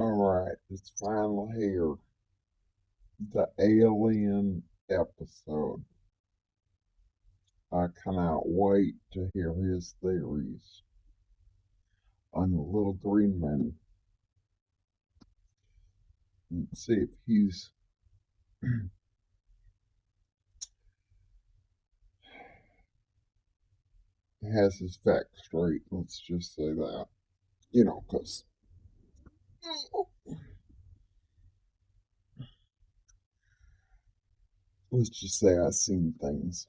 Alright, it's finally here. The alien episode. I cannot wait to hear his theories on the little green man. And see if he's has his facts straight. Let's just say that. You know, because let's just say I've seen things.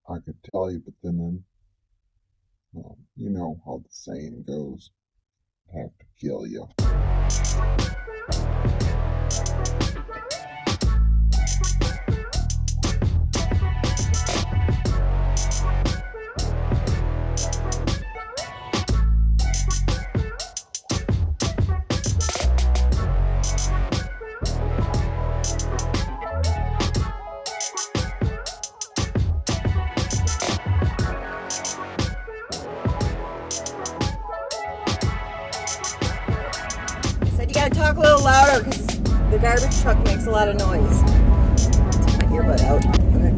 I could tell you, but then, well, you know how the saying goes. I have to kill you. Talk a little louder because the garbage truck makes a lot of noise. Take my earbud out. Okay.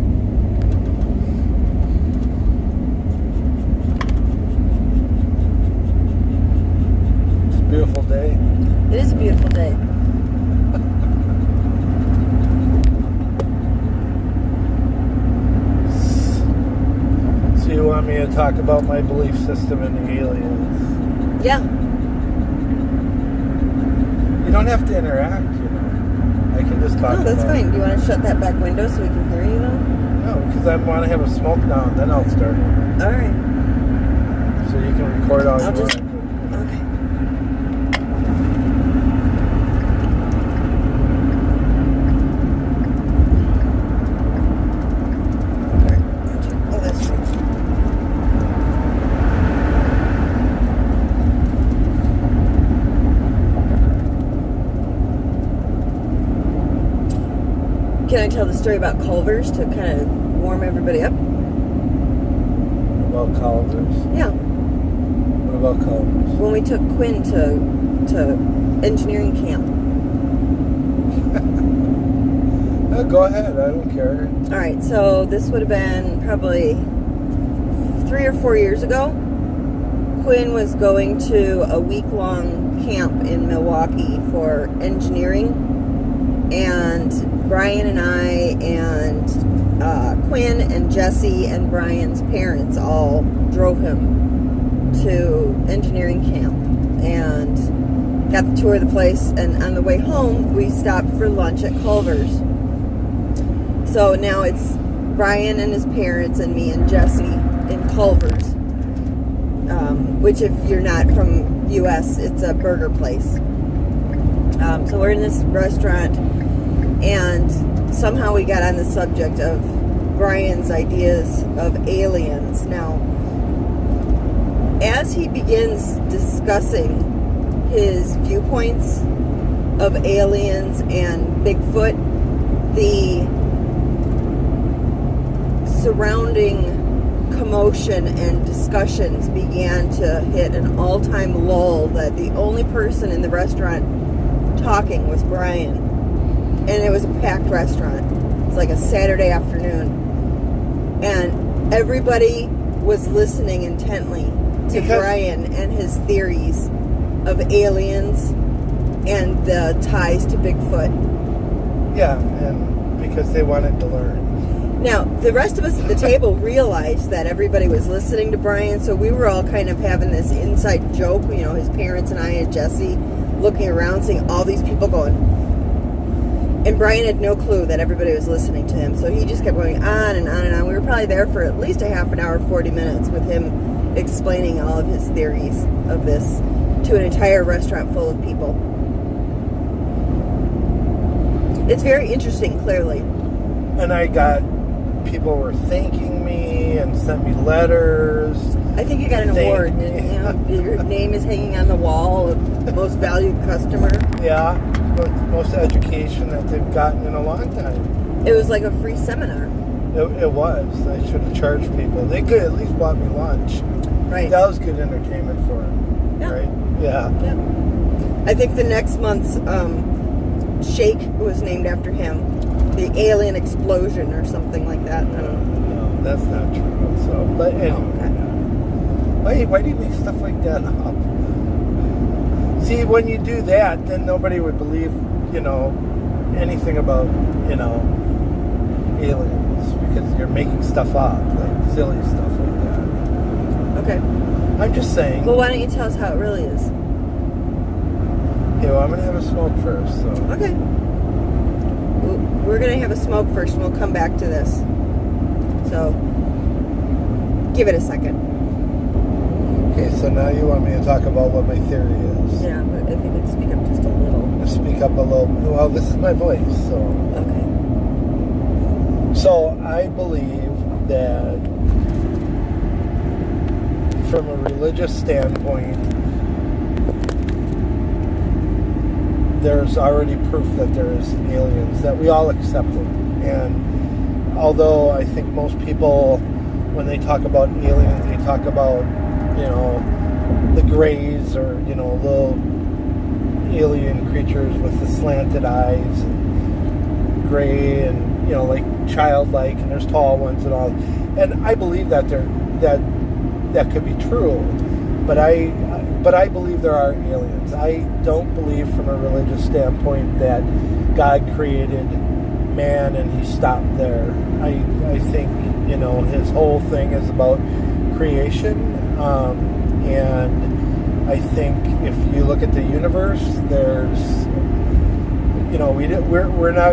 It's a beautiful day. It is a beautiful day. So you want me to talk about my belief system in aliens? Yeah. You don't have to interact, you know. I can just talk. No, that's fine. Do you want to shut that back window so we can hear you now? No, because I want to have a smoke down, then I'll start it. All right. So you can record all your Okay. Oh, that's right. Can I tell the story about Culver's to kind of warm everybody up? About Culver's? Yeah. What about Culver's? When we took Quinn to engineering camp. Go ahead, I don't care. All right, so this would have been probably 3 or 4 years ago. Quinn was going to a week-long camp in Milwaukee for engineering, and Brian and I and Quinn and Jesse and Brian's parents all drove him to engineering camp and got the tour of the place, and on the way home we stopped for lunch at Culver's. So now it's Brian and his parents and me and Jesse in Culver's, which if you're not from US, it's a burger place. So we're in this restaurant, and somehow we got on the subject of Brian's ideas of aliens. Now, as he begins discussing his viewpoints of aliens and Bigfoot, the surrounding commotion and discussions began to hit an all-time lull that the only person in the restaurant talking was Brian. And it was a packed restaurant. It was like a Saturday afternoon. And everybody was listening intently to Brian and his theories of aliens and the ties to Bigfoot. Yeah, and because they wanted to learn. Now, the rest of us at the table realized that everybody was listening to Brian, so we were all kind of having this inside joke, you know, his parents and I and Jesse looking around, seeing all these people going. And Brian had no clue that everybody was listening to him, so he just kept going on and on and on. We were probably there for at least a half an hour, 40 minutes with him explaining all of his theories of this to an entire restaurant full of people. It's very interesting, clearly. And I got, people were thanking me and sent me letters. I think you got an award. You know, your name is hanging on the wall of most valued customer. Yeah, most education that they've gotten in a long time. It was like a free seminar. It was. I should have charged people. They could at least bought me lunch. Right. That was good entertainment for them. Yeah. Right? Yeah. Yeah. I think the next month's shake was named after him. The alien explosion or something like that. I don't know. No, that's not true. So, but anyway. Oh, okay. Why do you make stuff like that up? See, when you do that, then nobody would believe, anything about, aliens, because you're making stuff up, like silly stuff like that. Okay. I'm just saying. Well, why don't you tell us how it really is? Okay, well, I'm going to have a smoke first, so. Okay. We're going to have a smoke first, and we'll come back to this. So, give it a second. Okay, so now you want me to talk about what my theory is. Yeah, but if you could speak up just a little. Speak up a little. Well, this is my voice, so. Okay. So, I believe that from a religious standpoint, there's already proof that there's aliens, that we all accepted. And although I think most people, when they talk about aliens, they talk about, the grays or, little alien creatures with the slanted eyes and gray and, like childlike, and there's tall ones and all. And I believe that that could be true. But I believe there are aliens. I don't believe from a religious standpoint that God created man and he stopped there. I think, his whole thing is about creation. And I think if you look at the universe, there's,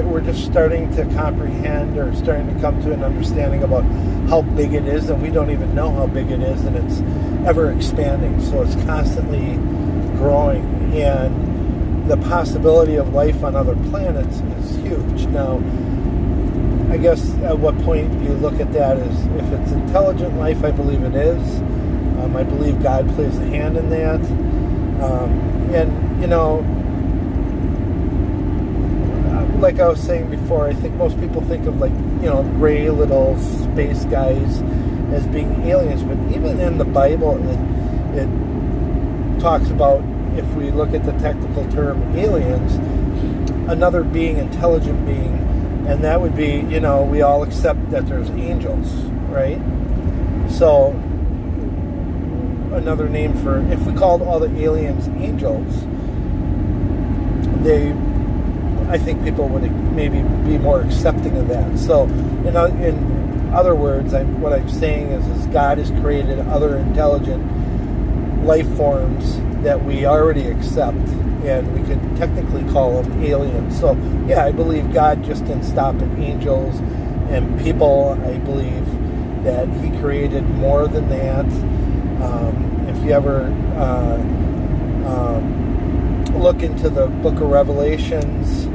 we're just starting to comprehend or starting to come to an understanding about how big it is, and we don't even know how big it is, and it's ever expanding, so it's constantly growing, and the possibility of life on other planets is huge. Now, I guess at what point you look at that is, if it's intelligent life, I believe it is. I believe God plays a hand in that. Like I was saying before, I think most people think of gray little space guys as being aliens, but even in the Bible, it talks about, if we look at the technical term aliens, another being, intelligent being, and that would be, we all accept that there's angels, right? So, another name for, if we called all the aliens angels, I think people would maybe be more accepting of that. So, in other words, what I'm saying is God has created other intelligent life forms that we already accept, and we could technically call them aliens. So, yeah, I believe God just didn't stop at angels and people. I believe that He created more than that. If you ever look into the Book of Revelations,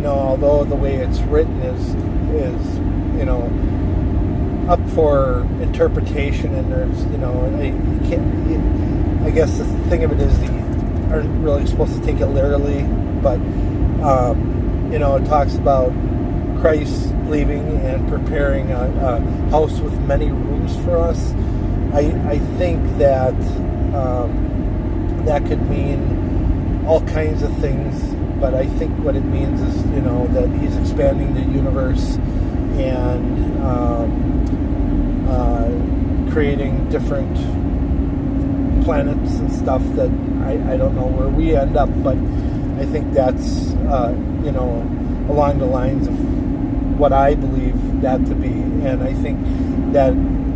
although the way it's written is up for interpretation, and there's, you can't, I guess the thing of it is you aren't really supposed to take it literally, but, it talks about Christ leaving and preparing a house with many rooms for us. I think that that could mean all kinds of things, but I think what it means is, that He's expanding the universe and creating different planets and stuff that I don't know where we end up, but I think that's, along the lines of what I believe that to be, and I think that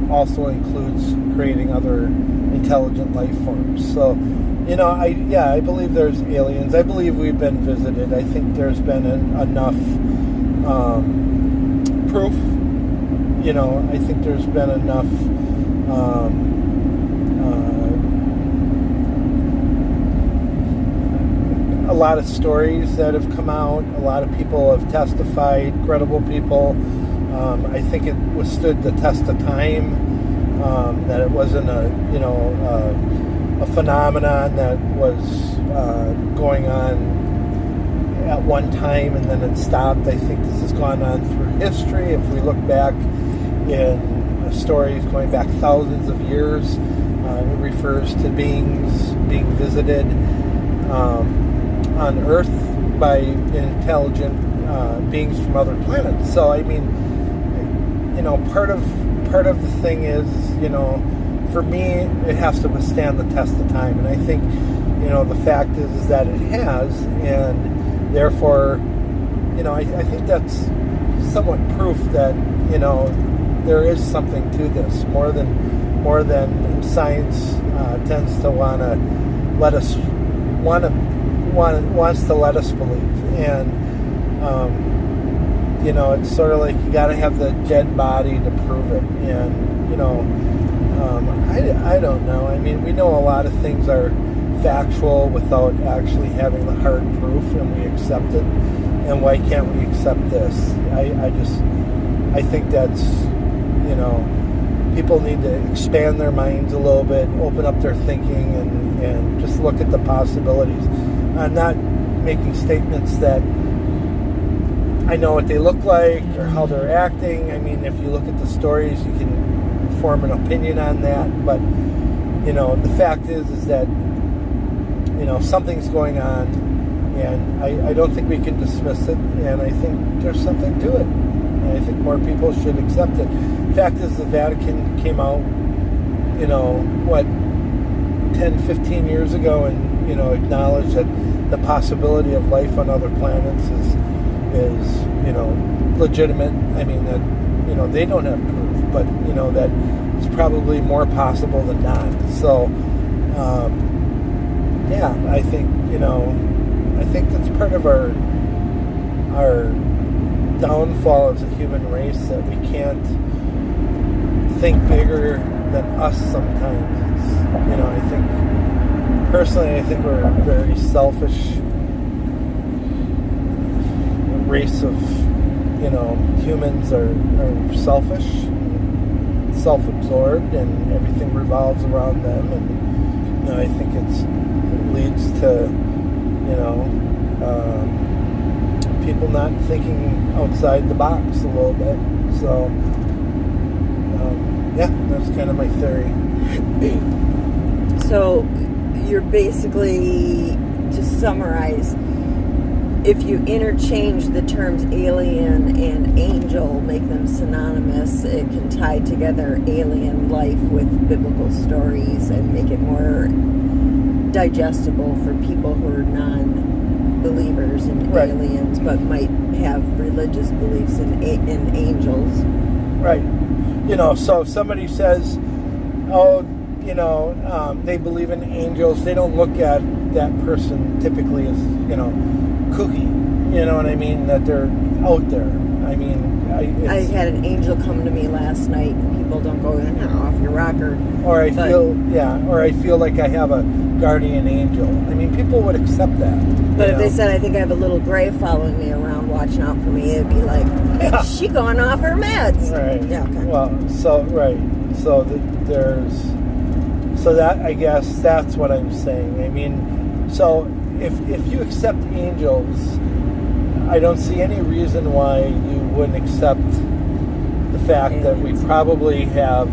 also includes creating other intelligent life forms. So, I believe there's aliens. I believe we've been visited. I think there's been enough proof. I think there's been enough a lot of stories that have come out. A lot of people have testified, credible people. I think it withstood the test of time. That it wasn't a phenomenon that was going on at one time and then it stopped. I think this has gone on through history. If we look back in stories going back thousands of years, it refers to beings being visited on Earth by intelligent beings from other planets. So I mean, part of the thing is, for me, it has to withstand the test of time, and I think, the fact is that it has, and therefore, I think that's somewhat proof that, there is something to this, more than science tends to wants to let us believe. And it's sort of like you got to have the dead body to prove it. And I don't know. I mean, we know a lot of things are factual without actually having the hard proof, and we accept it. And why can't we accept this? I think that's, people need to expand their minds a little bit, open up their thinking, and just look at the possibilities. I'm not making statements that I know what they look like or how they're acting. I mean, if you look at the stories, you can form an opinion on that. But, the fact is that, something's going on, and I don't think we can dismiss it, and I think there's something to it. And I think more people should accept it. The fact is, the Vatican came out, 10, 15 years ago, and, acknowledged that the possibility of life on other planets is legitimate. I mean, that, they don't have proof, but, that it's probably more possible than not. So, I think, I think that's part of our downfall as a human race, that we can't think bigger than us sometimes. It's, I think, personally, I think we're a very selfish race of, humans are selfish, self-absorbed, and everything revolves around them. And, I think it leads to, people not thinking outside the box a little bit. So, that's kind of my theory. So, you're basically, to summarize, if you interchange the terms alien and angel, make them synonymous, it can tie together alien life with biblical stories and make it more digestible for people who are non-believers in Right. aliens, but might have religious beliefs in angels. Right. So if somebody says, they believe in angels, they don't look at that person typically as, kooky. You know what I mean? That they're out there. I mean, I had an angel come to me last night, and people don't go off your rocker. Or I feel like I have a guardian angel. I mean, people would accept that. But if they said, I think I have a little gray following me around watching out for me, it'd be like, is she going off her meds? Right. Yeah, okay. Well, so that, I guess, that's what I'm saying. I mean, so if you accept angels, I don't see any reason why you wouldn't accept the fact that we probably have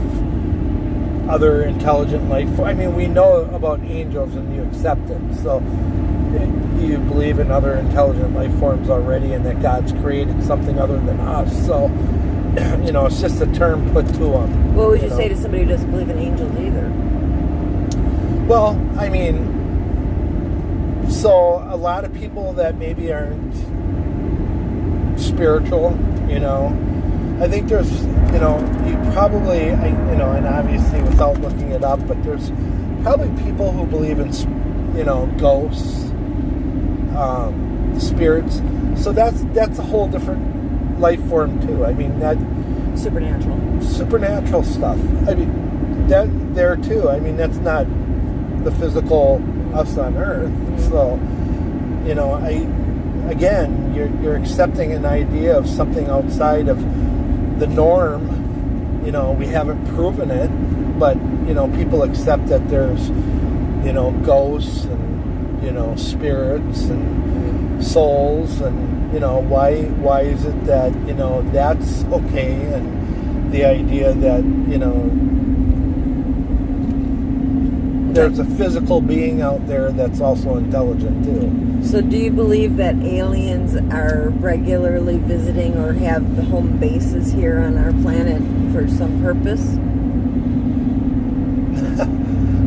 other intelligent life. I mean, we know about angels and you accept it. So you believe in other intelligent life forms already, and that God's created something other than us. So, it's just a term put to them. What would you say to somebody who doesn't believe in angels either? Well, I mean, so a lot of people that maybe aren't spiritual, I think there's, you probably, and obviously without looking it up, but there's probably people who believe in, ghosts, spirits. So that's a whole different life form too. I mean, that supernatural stuff. I mean, that there too. I mean, that's not the physical us on Earth. So, you're accepting an idea of something outside of the norm. We haven't proven it, but people accept that there's ghosts and spirits and souls, and why is it that that's okay, and the idea that there's a physical being out there that's also intelligent too. So do you believe that aliens are regularly visiting or have the home bases here on our planet for some purpose?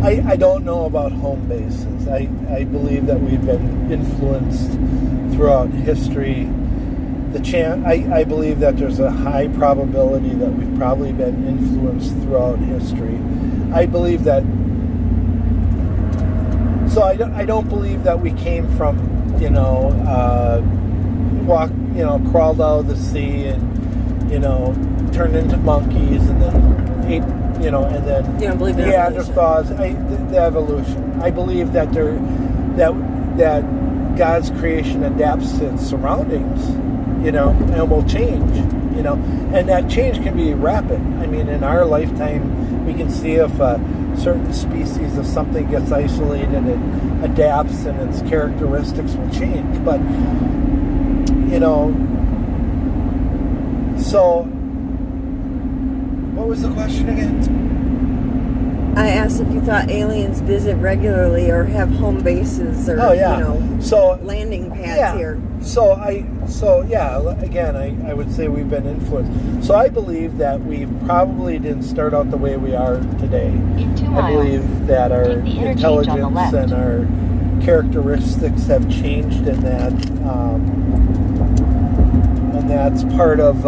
I don't know about home bases. I believe that we've been influenced throughout history. I believe that there's a high probability that we've probably been influenced throughout history. I believe that. So I don't believe that we came from crawled out of the sea and turned into monkeys and then ate. And then you don't believe in Neanderthals, the evolution. I believe that that God's creation adapts to its surroundings, and will change, and that change can be rapid. I mean, in our lifetime, we can see if a certain species of something gets isolated, it adapts, and its characteristics will change. But so. What was the question again? I asked if you thought aliens visit regularly or have home bases or landing pads here. Again, I would say we've been influenced. So I believe that we probably didn't start out the way we are today. I believe that our intelligence and our characteristics have changed, and that's part of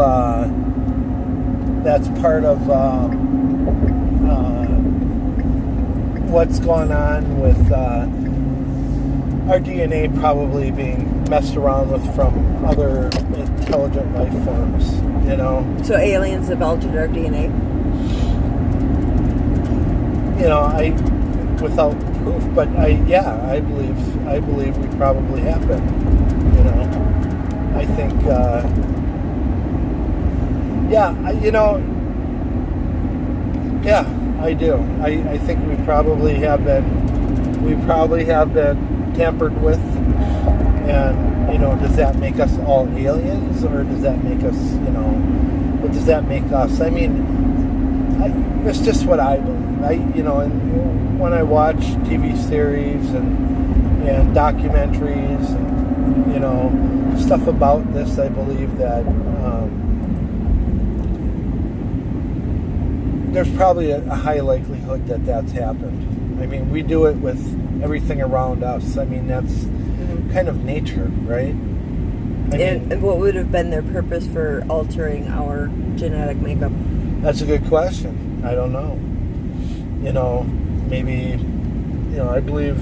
what's going on with our DNA probably being messed around with from other intelligent life forms, So aliens have altered our DNA? Without proof, but I believe we probably have been, I think, I do. I think we probably have been tampered with, and does that make us all aliens, or does that make us, what does that make us? I mean, it's just what I believe. And when I watch TV series and documentaries and stuff about this, I believe that there's probably a high likelihood that that's happened. I mean, we do it with everything around us. I mean, that's kind of nature, right? And what would have been their purpose for altering our genetic makeup? That's a good question. I don't know. Maybe, I believe,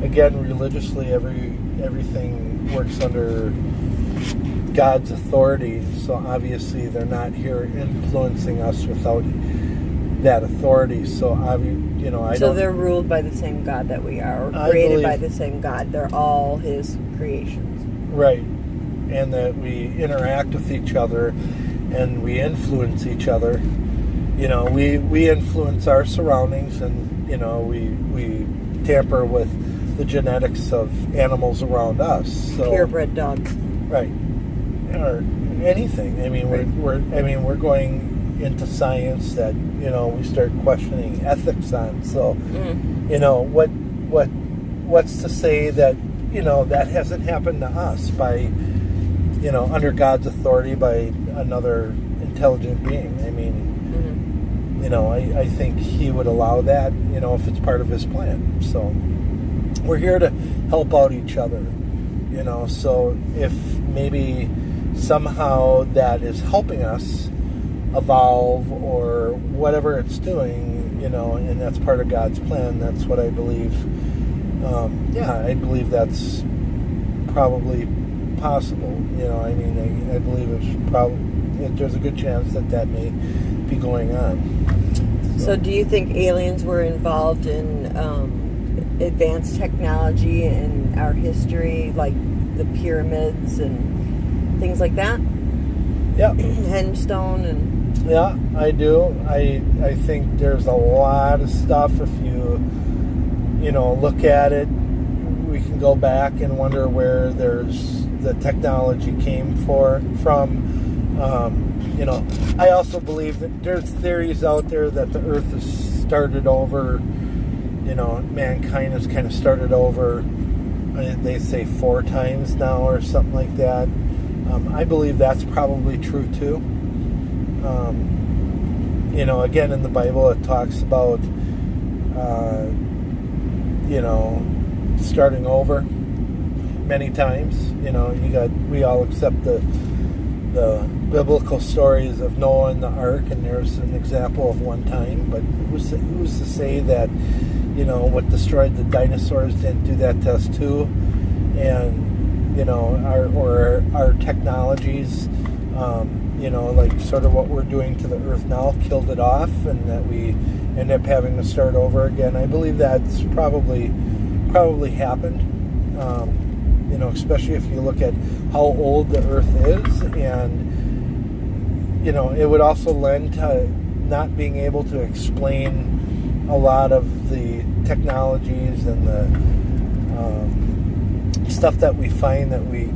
again, religiously, everything works under God's authority. So obviously, they're not here influencing us without that authority. So they're ruled by the same God that we are, or created by the same God. They're all His creations, right? And that we interact with each other, and we influence each other. We influence our surroundings, and we tamper with the genetics of animals around us. So, purebred dogs, right? Or anything. I mean, we're going into science that we start questioning ethics on. So, what's to say that that hasn't happened to us by under God's authority by another intelligent being? I mean, I think He would allow that, if it's part of His plan. So we're here to help out each other, so if maybe somehow that is helping us evolve or whatever it's doing, and that's part of God's plan, that's what I believe. I believe that's probably possible. I believe there's a good chance that may be going on. So do you think aliens were involved in advanced technology in our history, like the pyramids and things like that? Yeah. Hengstone and... Yeah, I do. I think there's a lot of stuff if you look at it. we can go back and wonder where the technology came from. I also believe that there's theories out there that the Earth has started over. Mankind has kind of started over. They say 4 times now or something like that. I believe that's probably true too. Again, in the Bible it talks about starting over many times. We all accept the biblical stories of Noah and the ark, and there's an example of one time, but who's to say that what destroyed the dinosaurs didn't do that to us too? And our technologies, like sort of what we're doing to the earth now, killed it off, and that we end up having to start over again. I believe that's probably happened. Especially if you look at how old the earth is, and it would also lend to not being able to explain a lot of the technologies and the stuff that we find, that we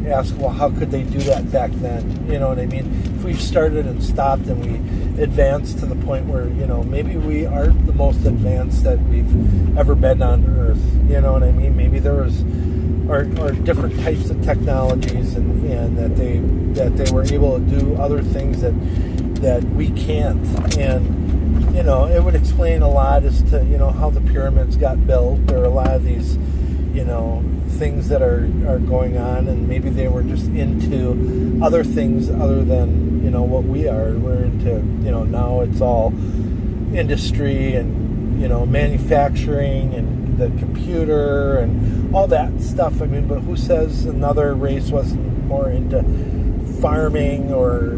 ask, well, how could they do that back then? You know what I mean? If we've started and stopped and we advanced to the point where, maybe we aren't the most advanced that we've ever been on Earth. You know what I mean? Maybe there was or different types of technologies, and that they were able to do other things that we can't. And it would explain a lot as to how the pyramids got built, or a lot of these things that are going on, and maybe they were just into other things other than what we are. We're into now it's all industry and manufacturing and the computer and all that stuff. I mean, but who says another race wasn't more into farming or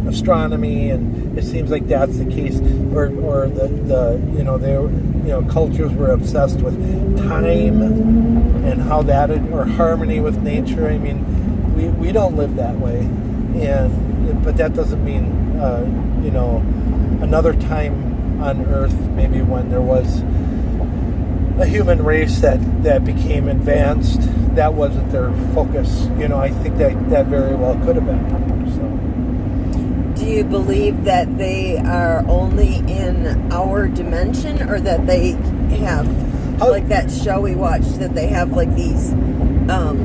astronomy? And it seems like that's the case. Or cultures were obsessed with time and how that or harmony with nature. I mean, we don't live that way, but that doesn't mean another time on Earth, maybe when there was a human race that became advanced, that wasn't their focus. I think that very well could have been. So. Do you believe that they are only in our dimension, or that they have, like that show we watched, that they have like these Are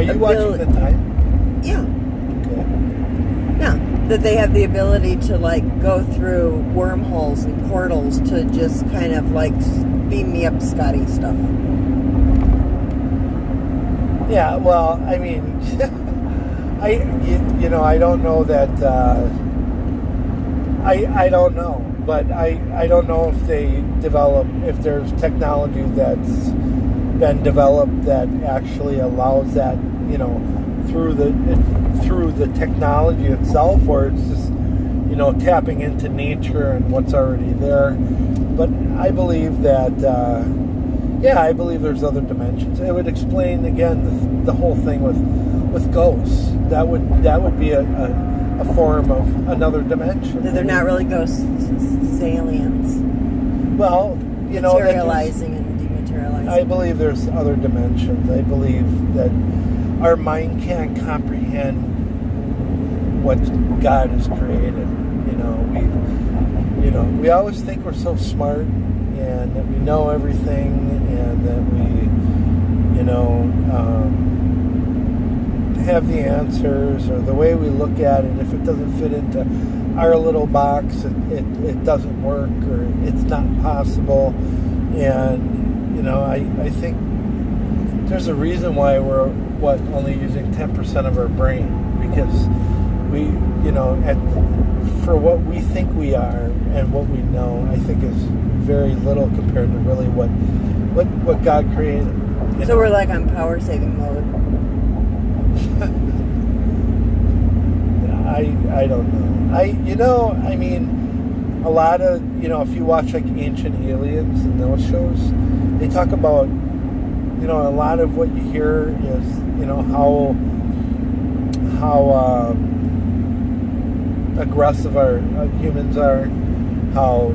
you watching the time? Yeah. Okay. Yeah. That they have the ability to like go through wormholes and portals to just kind of like beam me up Scotty stuff. Yeah, well, I mean, I don't know that, I don't know, but I don't know if if there's technology that's been developed that actually allows that, through the technology itself, or it's just, tapping into nature and what's already there. But I believe that, I believe there's other dimensions. It would explain, again, the whole thing with ghosts. That would be a form of another dimension. They're not really ghosts, it's aliens. Well, materializing and dematerializing. I believe there's other dimensions. I believe that our mind can't comprehend what God has created. We always think we're so smart and that we know everything, and that we, have the answers, or the way we look at it. If it doesn't fit into our little box, it doesn't work, or it's not possible. And I think there's a reason why we're only using 10% of our brain, because we for what we think we are and what we know, I think is very little compared to really what God created. So we're like on power saving mode. I don't know. I mean, a lot of, if you watch like Ancient Aliens and those shows, they talk about, a lot of what you hear is, how aggressive our humans are, how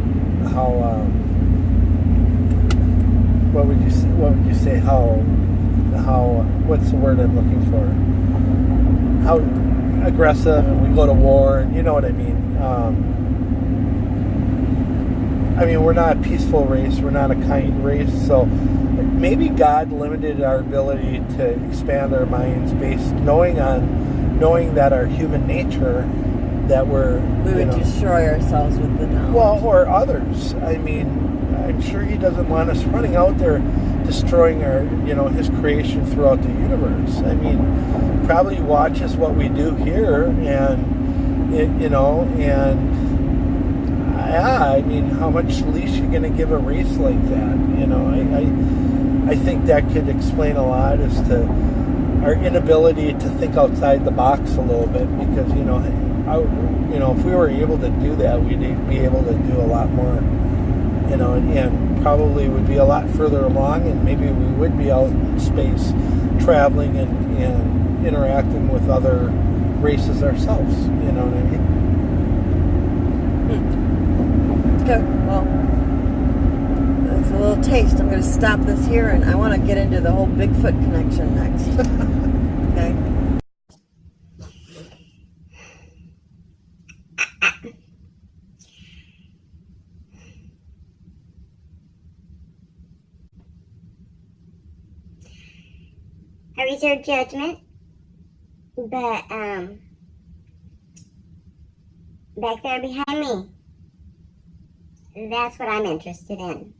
what would you say how what's the word I'm looking for? How aggressive, and we go to war, and you know what I mean. We're not a peaceful race. We're not a kind race. So maybe God limited our ability to expand our minds based knowing that our human nature, that we would destroy ourselves with the knowledge. Well, or others. I'm sure He doesn't want us running out there destroying His creation throughout the universe. Probably watches what we do here, and how much leash you going to give a race like that? I think that could explain a lot as to our inability to think outside the box a little bit, because if we were able to do that, we'd be able to do a lot more, and probably would be a lot further along, and maybe we would be out in space traveling and interacting with other races ourselves. You know what I mean? Okay, well, that's a little taste. I'm going to stop this here, and I want to get into the whole Bigfoot connection next. Okay? I reserve judgment, but back there behind me, that's what I'm interested in.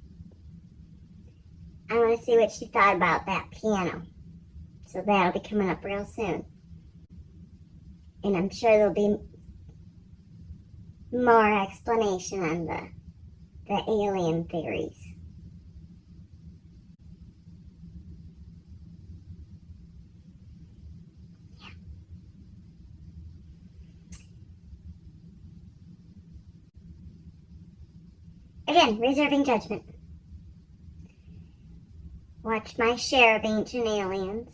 I want to see what she thought about that piano. So that'll be coming up real soon. And I'm sure there'll be more explanation on the alien theories. Again, reserving judgment. Watch my share of Ancient Aliens.